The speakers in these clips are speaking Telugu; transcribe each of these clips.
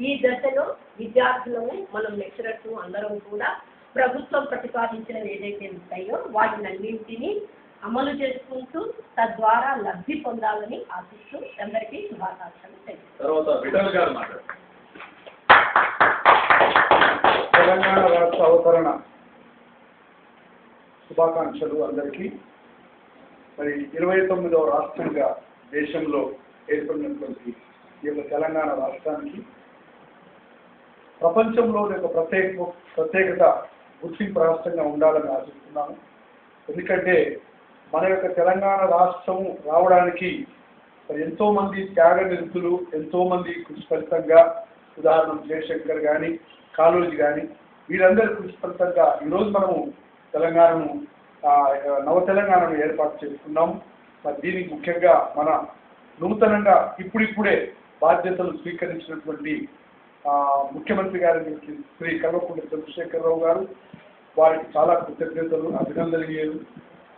ఈ దశలో విద్యార్థులను మనం లెక్చరర్స్ అందరం కూడా ప్రభుత్వం ప్రతిపాదించినవి ఏదైతే ఉంటాయో వాటినన్నింటినీ అమలు చేసుకుంటూ తద్వారా లబ్ధి పొందాలని ఆశిస్తూ అందరికీ శుభాకాంక్షలు తెలియజేస్తున్నాను. తెలంగాణ రాష్ట్ర అవతరణ శుభాకాంక్షలు అందరికీ. మరి 29వ రాష్ట్రంగా దేశంలో ఏర్పడినటువంటి ఈ యొక్క తెలంగాణ రాష్ట్రానికి ప్రపంచంలోని ఒక ప్రత్యేకత గుర్తింపు రాష్ట్రంగా ఉండాలని ఆశిస్తున్నాము. ఎందుకంటే మన యొక్క తెలంగాణ రాష్ట్రము రావడానికి ఎంతోమంది త్యాగ నిరతులు, ఎంతోమంది కృషి ఫలితంగా, ఉదాహరణకు జయశంకర్ కానీ, కాళోజీ కానీ, వీరందరి కృషి ఫలితంగా ఈరోజు మనము తెలంగాణను నవ తెలంగాణను ఏర్పాటు చేసుకున్నాము. మరి దీనికి ముఖ్యంగా మన నూతనంగా ఇప్పుడిప్పుడే బాధ్యతలు స్వీకరించినటువంటి ముఖ్యమంత్రి గారి శ్రీ కల్వకుంట్ల చంద్రశేఖరరావు గారు, వారికి చాలా కృతజ్ఞతలు, అభినందనీయాలు.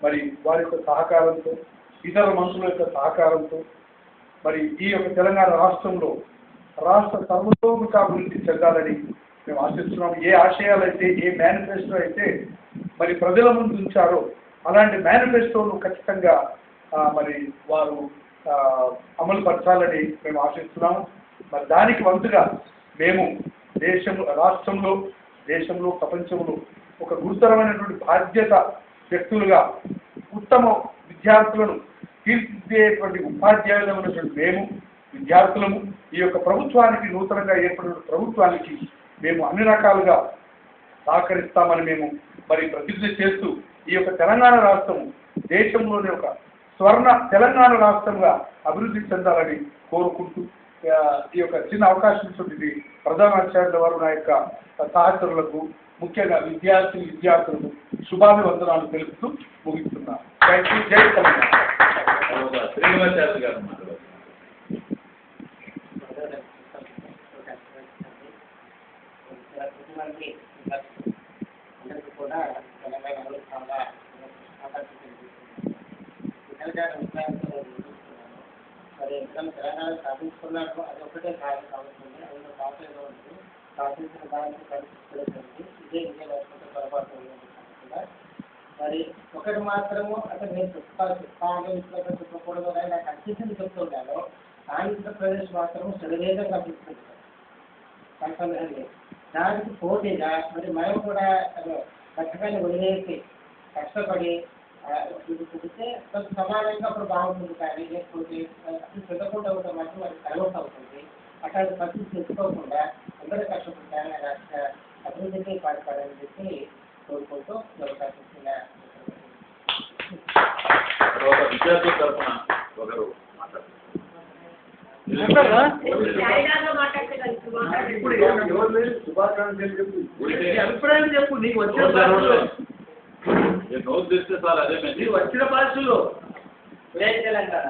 మరి వారి యొక్క సహకారంతో, ఇతర మంత్రుల యొక్క సహకారంతో మరి ఈ యొక్క తెలంగాణ రాష్ట్రంలో రాష్ట్ర సర్వతోముఖాభివృద్ధి చెందాలని మేము ఆశిస్తున్నాం. ఏ ఆశయాలైతే, ఏ మేనిఫెస్టో అయితే మరి ప్రజల ముందు ఉంచారో అలాంటి మేనిఫెస్టోను ఖచ్చితంగా మరి వారు అమలు పరచాలని మేము ఆశిస్తున్నాము. మరి దానికి వంతుగా మేము దేశంలో ప్రపంచంలో ఒక గురుతరమైనటువంటి బాధ్యత వ్యక్తులుగా ఉత్తమ విద్యార్థులను తీర్చిదిద్దేటువంటి ఉపాధ్యాయులమైనటువంటి మేము విద్యార్థులము ఈ యొక్క ప్రభుత్వానికి, నూతనంగా ఏర్పడిన ప్రభుత్వానికి మేము అన్ని రకాలుగా సహకరిస్తామని మేము మరి ప్రతిజ్ఞ చేస్తూ ఈ యొక్క తెలంగాణ రాష్ట్రము దేశంలోనే ఒక స్వర్ణ తెలంగాణ రాష్ట్రంగా అభివృద్ధి చెందాలని కోరుకుంటూ ఈ యొక్క చిన్న అవకాశం ఇచ్చింది ప్రధానాచార్యుల వారు నా యొక్క సహచరులకు, ముఖ్యంగా విద్యార్థులకు శుభాభివందనాలు తెలుపుతూ ముగిస్తున్నారు. జై తెలంగాణ. శ్రీనివాచార్య గారు అందరికీ కూడా తెలంగాణలో చాలా మరి ఎందుకంటే తెలంగాణ సాధించుకున్నట్టు అది ఒకటే కారణం అవుతుంది. అందులో కాకుండా ఉంది సాధించిన దానికి పరిస్థితి ఇదే లేకపోతే పొరపాటు కూడా. మరి ఒకటి మాత్రము అంటే నేను చెప్పకూడదు కానీ నాకు అనిపించింది చెప్తున్నాను. ఆంధ్రప్రదేశ్ మాత్రము శరవేగంగా తీసుకుంటాను, సంబంధం లేదు. దానికి పోటీగా మరి మనం కూడా కష్టపడి వదిలేసి కష్టపడి ఇది పుడితే కొంచెం సమానంగా అప్పుడు బాగుంటుంది. కానీ లేకపోతే అసలు పెద్దకుండా ఉంటే మాత్రం అది కలవట్ అవుతుంది. అట్లాంటి పరిస్థితి తెచ్చుకోకుండా అందరూ కష్టపడతాను రాష్ట్ర అభివృద్ధికి పాటుపడాలని చెప్పి కోరుకుంటూ అవకాశం ఇచ్చిన విద్యార్థుల తరఫున ఒకరు అభిప్రాయం చెప్పు. నీకు వచ్చిన నోట్ చేస్తే సార్ అదే నీకు వచ్చిన భాషలో తెలంగాణ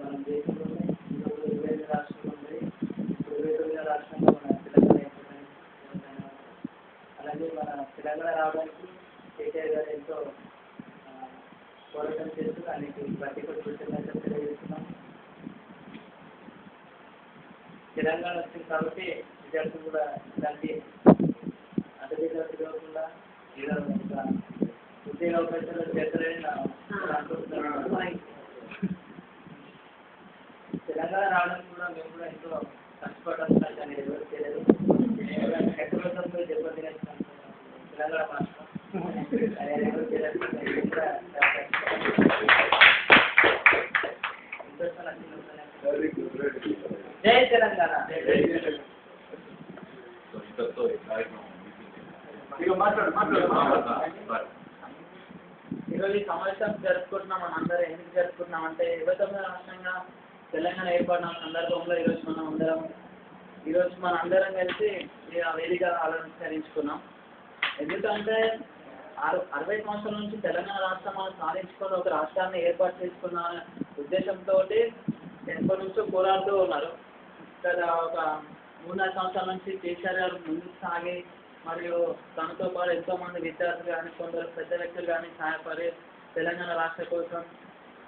మనం దేశంలోనే 25 రాష్ట్రాలు ఉన్నాయి. 29 రాష్ట్రంలో మన తెలంగాణ అలాగే మన తెలంగాణ రావడానికి కేటీఆర్ గారు ఎంతో పోరాటం చేస్తూ అనేక ప్రతికూల కృతజ్ఞతలు తెలియజేస్తున్నాం. తెలంగాణ వచ్చింది కాబట్టి విద్యార్థులు కూడా ఇలాంటి అడ్డదిడ్డలు తిరగకుండా ఏదో ఉద్యోగ అవకాశాలు చేస్తారని అనుకుంటున్నాను. తెలంగాణ రావడానికి కూడా మేము కూడా ఎంతో కష్టపడాల్సిన కానీ ఎవరు తెలియదు. ఎక్కడో దెబ్బతిన తెలంగాణ రాష్ట్రం ఎవరు తెలియదు. జై తెలంగాణ. ఈరోజు ఈ సమావేశం జరుపుకుంటున్నాం. మనం అందరం ఎందుకు జరుపుకుంటున్నాం అంటే 29వ రాష్ట్రంగా తెలంగాణ ఏర్పడిన సందర్భంలో ఈరోజు మన అందరం కలిసి వేదిక ఆలోచించుకున్నాం. ఎందుకంటే 60 సంవత్సరాల నుంచి తెలంగాణ రాష్ట్రం మనం సాధించుకొని ఒక రాష్ట్రాన్ని ఏర్పాటు చేసుకున్న ఉద్దేశంతో ఎప్పటి నుంచో పోరాడుతూ ఉన్నారు. గత ఒక 3-4 సంవత్సరాల నుంచి కేసీఆర్ గారు ముందుకు సాగి మరియు తనతో పాటు ఎంతోమంది విద్యార్థులు కానీ కొందరు పెద్ద వ్యక్తులు కానీ సహాయపడి తెలంగాణ రాష్ట్ర కోసం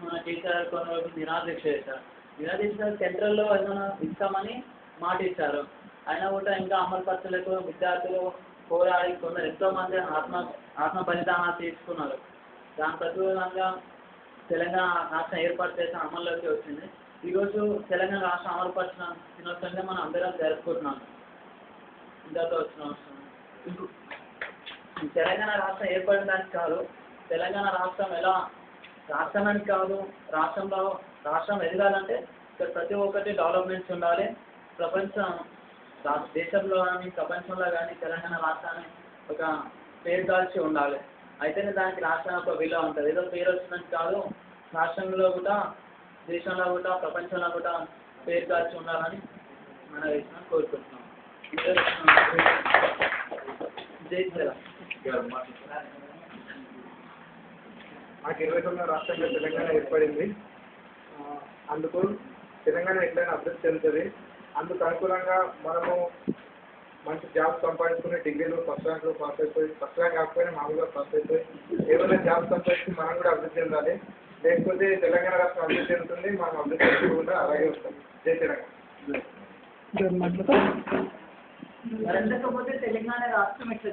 మన కేసీఆర్ కొన్ని రోజులు నిరాదీక్ష చేశారు. నిరాదీక్ష సెంట్రల్లో ఏమైనా ఇస్తామని మాట ఇచ్చారు. అయినా కూడా ఇంకా అమలు పరచలేక విద్యార్థులు పోరాడి కొందరు ఎంతోమంది ఆత్మ బలిదానాలు తీసుకున్నారు. దాని ప్రతిఫలంగా తెలంగాణ రాష్ట్రం ఏర్పాటు చేసిన అమల్లోకి వచ్చింది. ఈరోజు తెలంగాణ రాష్ట్రం అమలుపరిచిన దినోత్సవంగా మనం అందరం జరుపుకుంటున్నాం. ఇందాక వచ్చిన తెలంగాణ రాష్ట్రం ఏర్పడడానికి కాదు, తెలంగాణ రాష్ట్రం ఎలా రాష్ట్రానికి కాదు, రాష్ట్రం ఎదగాలంటే ఇక్కడ ప్రతి ఒక్కటి డెవలప్మెంట్స్ ఉండాలి. దేశంలో కానీ ప్రపంచంలో కానీ తెలంగాణ రాష్ట్రాన్ని ఒక పేరు దాల్చి ఉండాలి. అయితేనే దానికి రాష్ట్రం ఒక విలువ ఉంటుంది. ఏదో పేరు వచ్చినట్టు కాదు, రాష్ట్రంలో కూడా దేశంలో కూడా ప్రపంచంలో కూడా పేరు దాల్చి ఉండాలని మన దేశం కోరుకుంటున్నాం. జై శ్రీరామ్. మాకు 29వ రాష్ట్రంగా తెలంగాణ ఏర్పడింది. అందుకు తెలంగాణ ఎట్లయినా అభివృద్ధి చెందుతుంది. అందుకు అనుకూలంగా మనము మంచి జాబ్ సంపాదించుకునే డిగ్రీలో ఫస్ట్ ర్యాంక్లో పాస్ అయిపోయి, ఫస్ట్ ర్యాంక్ కాకపోయినా మామూలుగా పాస్ అయిపోయి ఏమైనా జాబ్ సంపాదించి మనం కూడా అభివృద్ధి చెందాలి. లేకపోతే తెలంగాణ రాష్ట్రం అభివృద్ధి చెందుతుంది, మనం అభివృద్ధి చెందకుండా అలాగే ఉంటాం. జై తెలంగాణ. మరంతకపోతే తెలంగాణ రాష్ట్రం ఎట్లా